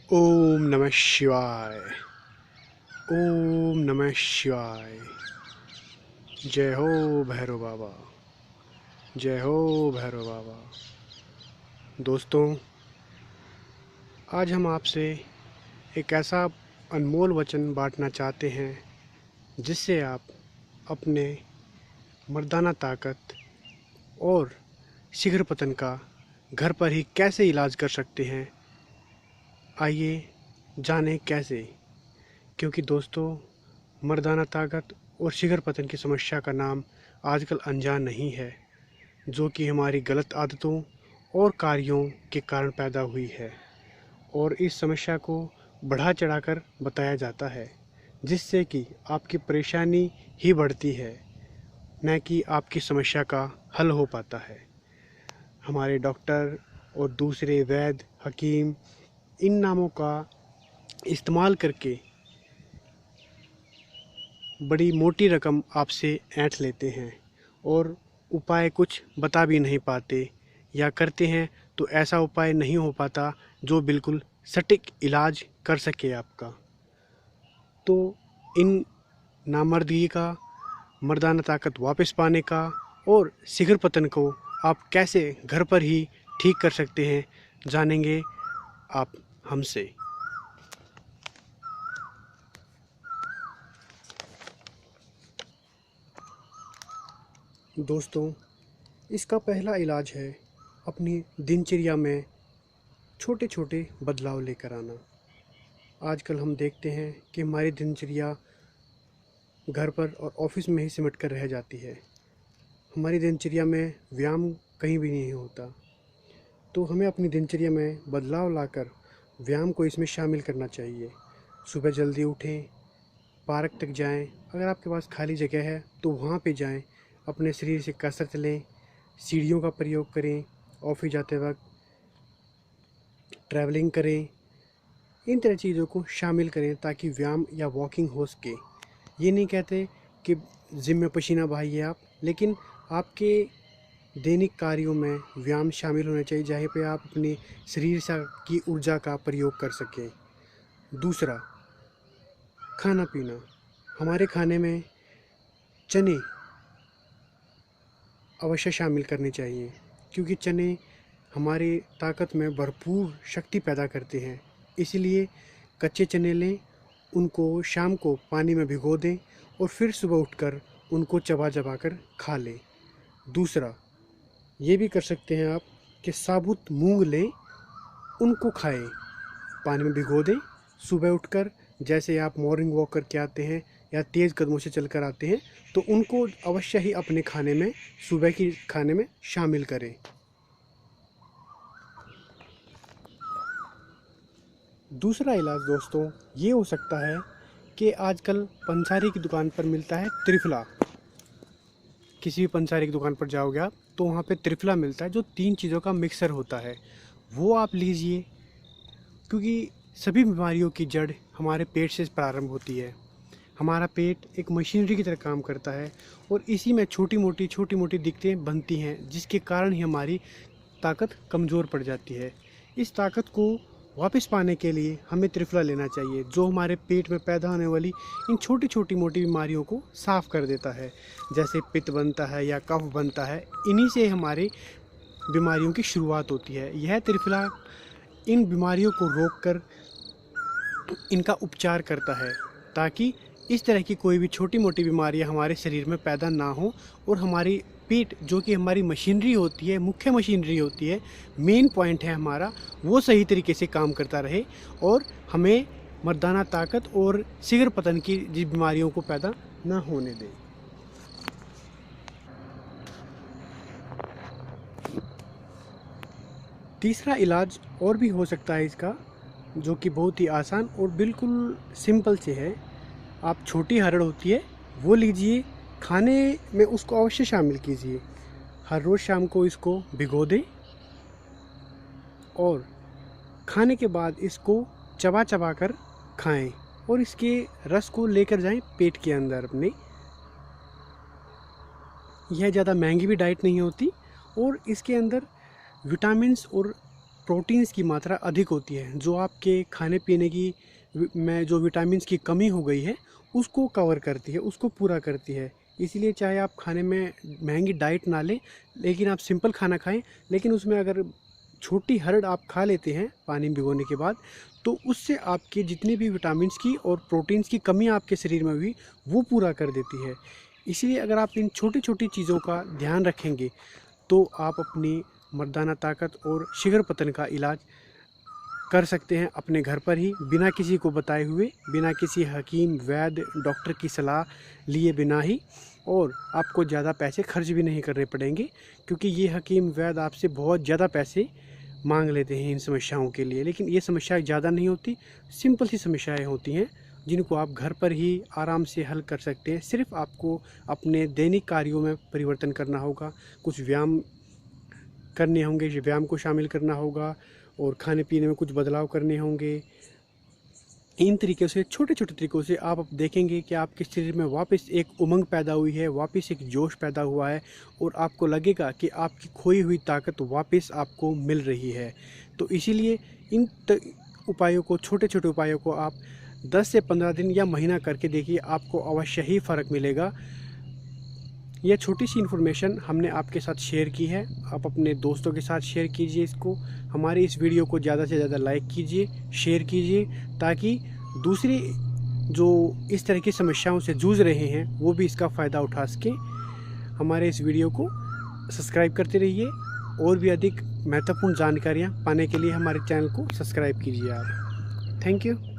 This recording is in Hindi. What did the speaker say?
ओम नमः शिवाय। ओम नमः शिवाय। जय हो भैरव बाबा। जय हो भैरव बाबा। दोस्तों, आज हम आपसे एक ऐसा अनमोल वचन बांटना चाहते हैं जिससे आप अपने मर्दाना ताकत और शीघ्र पतन का घर पर ही कैसे इलाज कर सकते हैं। आइए जानें कैसे। क्योंकि दोस्तों, मर्दाना ताकत और शीघ्र पतन की समस्या का नाम आजकल अनजान नहीं है, जो कि हमारी गलत आदतों और कार्यों के कारण पैदा हुई है। और इस समस्या को बढ़ा चढ़ाकर बताया जाता है, जिससे कि आपकी परेशानी ही बढ़ती है, न कि आपकी समस्या का हल हो पाता है। हमारे डॉक्टर और दूसरे वैद्य, हकीम इन नामों का इस्तेमाल करके बड़ी मोटी रकम आपसे ऐंठ लेते हैं और उपाय कुछ बता भी नहीं पाते, या करते हैं तो ऐसा उपाय नहीं हो पाता जो बिल्कुल सटीक इलाज कर सके आपका। तो इन नामर्दगी का, मर्दाना ताकत वापस पाने का और शीघ्र पतन को आप कैसे घर पर ही ठीक कर सकते हैं, जानेंगे आप हमसे। दोस्तों, इसका पहला इलाज है अपनी दिनचर्या में छोटे छोटे बदलाव लेकर आना। आजकल हम देखते हैं कि हमारी दिनचर्या घर पर और ऑफिस में ही सिमट कर रह जाती है। हमारी दिनचर्या में व्यायाम कहीं भी नहीं होता। तो हमें अपनी दिनचर्या में बदलाव लाकर व्यायाम को इसमें शामिल करना चाहिए। सुबह जल्दी उठें, पार्क तक जाएं, अगर आपके पास खाली जगह है तो वहाँ पे जाएं, अपने शरीर से कसरत लें, सीढ़ियों का प्रयोग करें, ऑफिस जाते वक्त ट्रैवलिंग करें। इन तरह चीज़ों को शामिल करें ताकि व्यायाम या वॉकिंग हो सके। ये नहीं कहते कि जिम में पसीना बहाइए आप, लेकिन आपके दैनिक कार्यों में व्यायाम शामिल होना चाहिए, जहाँ पे आप अपने शरीर की ऊर्जा का प्रयोग कर सकें। दूसरा, खाना पीना। हमारे खाने में चने अवश्य शामिल करने चाहिए, क्योंकि चने हमारी ताकत में भरपूर शक्ति पैदा करते हैं। इसलिए कच्चे चने लें, उनको शाम को पानी में भिगो दें और फिर सुबह उठकर उनको चबा चबा कर खा लें। दूसरा, ये भी कर सकते हैं आप कि साबुत मूंग लें, उनको खाएं, पानी में भिगो दें, सुबह उठकर जैसे आप मॉर्निंग वॉक करके आते हैं या तेज़ कदमों से चलकर आते हैं, तो उनको अवश्य ही अपने खाने में, सुबह की खाने में शामिल करें। दूसरा इलाज दोस्तों ये हो सकता है कि आजकल पंसारी की दुकान पर मिलता है त्रिफला। किसी भी पंसारी की दुकान पर जाओगे आप तो वहाँ पे त्रिफला मिलता है, जो 3 चीज़ों का मिक्सर होता है। वो आप लीजिए, क्योंकि सभी बीमारियों की जड़ हमारे पेट से प्रारंभ होती है। हमारा पेट एक मशीनरी की तरह काम करता है और इसी में छोटी मोटी दिक्कतें बनती हैं, जिसके कारण ही हमारी ताकत कमज़ोर पड़ जाती है। इस ताकत को वापस पाने के लिए हमें त्रिफला लेना चाहिए, जो हमारे पेट में पैदा होने वाली इन छोटी मोटी बीमारियों को साफ़ कर देता है। जैसे पित्त बनता है या कफ बनता है, इन्हीं से हमारी बीमारियों की शुरुआत होती है। यह त्रिफला इन बीमारियों को रोककर इनका उपचार करता है, ताकि इस तरह की कोई भी छोटी मोटी बीमारियां हमारे शरीर में पैदा ना हो और हमारी पेट, जो कि हमारी मशीनरी होती है, मुख्य मशीनरी होती है, मेन पॉइंट है हमारा, वो सही तरीके से काम करता रहे और हमें मर्दाना ताकत और शीघ्र पतन की जिस बीमारियों को पैदा ना होने दे। तीसरा इलाज और भी हो सकता है इसका, जो कि बहुत ही आसान और बिल्कुल सिंपल से है। आप छोटी हरड़ होती है वो लीजिए, खाने में उसको अवश्य शामिल कीजिए। हर रोज़ शाम को इसको भिगो दें और खाने के बाद इसको चबा चबा कर खाएं और इसके रस को लेकर जाएं पेट के अंदर अपने। यह ज़्यादा महंगी भी डाइट नहीं होती और इसके अंदर विटामिन्स और प्रोटीन्स की मात्रा अधिक होती है, जो आपके खाने पीने की में जो विटामिन्स की कमी हो गई है उसको कवर करती है, उसको पूरा करती है। इसीलिए चाहे आप खाने में महंगी डाइट ना लें, लेकिन आप सिंपल खाना खाएं, लेकिन उसमें अगर छोटी हर्ड आप खा लेते हैं पानी में भिगोने के बाद, तो उससे आपके जितनी भी विटामिन्स की और प्रोटीन्स की कमी आपके शरीर में हुई वो पूरा कर देती है। इसलिए अगर आप इन छोटी छोटी चीज़ों का ध्यान रखेंगे तो आप अपनी मर्दाना ताकत और शीघ्र पतन का इलाज कर सकते हैं अपने घर पर ही, बिना किसी को बताए हुए, बिना किसी हकीम वैद्य डॉक्टर की सलाह लिए बिना ही। और आपको ज़्यादा पैसे खर्च भी नहीं करने पड़ेंगे, क्योंकि ये हकीम वैद्य आपसे बहुत ज़्यादा पैसे मांग लेते हैं इन समस्याओं के लिए। लेकिन ये समस्याएं ज़्यादा नहीं होती, सिंपल सी समस्याएं होती हैं जिनको आप घर पर ही आराम से हल कर सकते हैं। सिर्फ आपको अपने दैनिक कार्यों में परिवर्तन करना होगा, कुछ व्यायाम करने होंगे, व्यायाम को शामिल करना होगा, और खाने पीने में कुछ बदलाव करने होंगे। इन तरीक़े से, छोटे छोटे तरीक़ों से आप देखेंगे कि आपके शरीर में वापस एक उमंग पैदा हुई है, वापस एक जोश पैदा हुआ है, और आपको लगेगा कि आपकी खोई हुई ताकत वापस आपको मिल रही है। तो इसीलिए इन उपायों को, छोटे छोटे उपायों को आप 10 से 15 दिन या महीना करके देखिए, आपको अवश्य ही फ़र्क मिलेगा। यह छोटी सी इन्फॉर्मेशन हमने आपके साथ शेयर की है, आप अपने दोस्तों के साथ शेयर कीजिए इसको। हमारी इस वीडियो को ज़्यादा से ज़्यादा लाइक कीजिए, शेयर कीजिए, ताकि दूसरे जो इस तरह की समस्याओं से जूझ रहे हैं वो भी इसका फ़ायदा उठा सकें। हमारे इस वीडियो को सब्सक्राइब करते रहिए, और भी अधिक महत्वपूर्ण जानकारियाँ पाने के लिए हमारे चैनल को सब्सक्राइब कीजिए आप। Thank you.